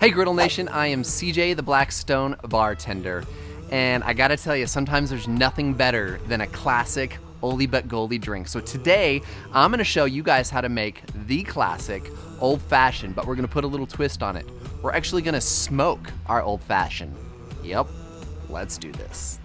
Hey Griddle Nation, I am CJ the Blackstone Bartender, and I gotta tell you, sometimes there's nothing better than a classic oldie but goldie drink. So today, I'm gonna show you guys how to make the classic old fashioned, but we're gonna put a little twist on it. We're actually gonna smoke our old fashioned. Yep, let's do this.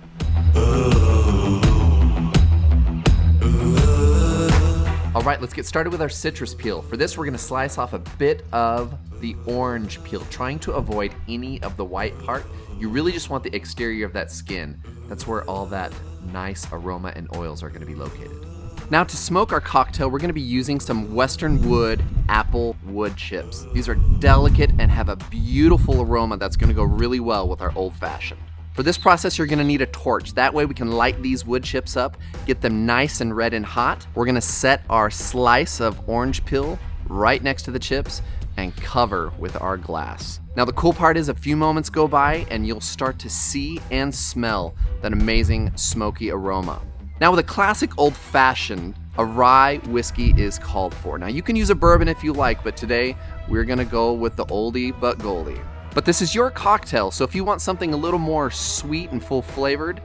All right, let's get started with our citrus peel. For this, we're gonna slice off a bit of the orange peel, trying to avoid any of the white part. You really just want the exterior of that skin. That's where all that nice aroma and oils are gonna be located. Now to smoke our cocktail, we're gonna be using some WesternWood apple wood chips. These are delicate and have a beautiful aroma that's gonna go really well with our old fashioned. For this process, you're gonna need a torch. That way we can light these wood chips up, get them nice and red and hot. We're gonna set our slice of orange peel right next to the chips and cover with our glass. Now the cool part is a few moments go by and you'll start to see and smell that amazing smoky aroma. Now with a classic old fashioned, a rye whiskey is called for. Now you can use a bourbon if you like, but today we're gonna go with the oldie but goldie. But this is your cocktail, so if you want something a little more sweet and full flavored,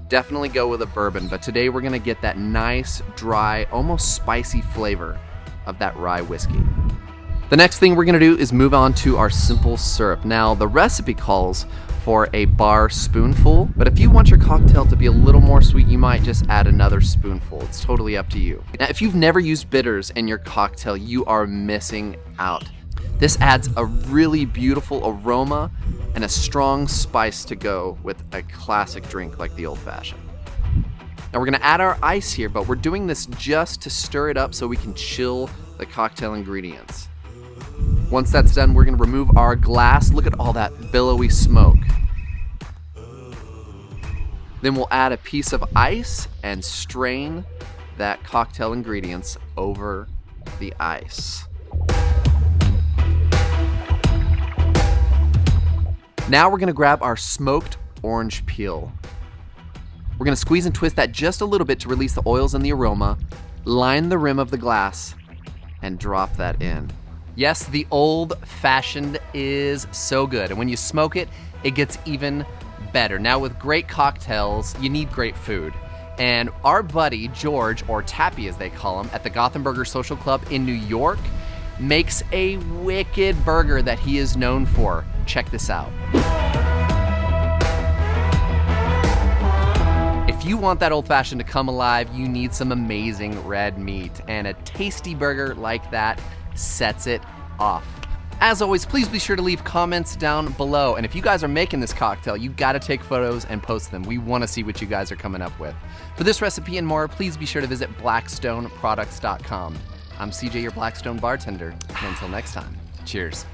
definitely go with a bourbon. But today we're gonna get that nice, dry, almost spicy flavor of that rye whiskey. The next thing we're gonna do is move on to our simple syrup. Now the recipe calls for a bar spoonful, but if you want your cocktail to be a little more sweet, you might just add another spoonful. It's totally up to you. Now if you've never used bitters in your cocktail, you are missing out. This adds a really beautiful aroma and a strong spice to go with a classic drink like the old fashioned. Now we're gonna add our ice here, but we're doing this just to stir it up so we can chill the cocktail ingredients. Once that's done, we're gonna remove our glass. Look at all that billowy smoke. Then we'll add a piece of ice and strain that cocktail ingredients over the ice. Now we're gonna grab our smoked orange peel. We're gonna squeeze and twist that just a little bit to release the oils and the aroma, line the rim of the glass, and drop that in. Yes, the old fashioned is so good, and when you smoke it, it gets even better. Now with great cocktails, you need great food. And our buddy, George, or Tappy as they call him, at the Gothenburger Social Club in New York, makes a wicked burger that he is known for. Check this out. If you want that old fashioned to come alive, you need some amazing red meat, and a tasty burger like that sets it off. As always, please be sure to leave comments down below, and if you guys are making this cocktail, you gotta take photos and post them. We wanna see what you guys are coming up with. For this recipe and more, please be sure to visit blackstoneproducts.com. I'm CJ, your Blackstone Bartender, and until next time, cheers.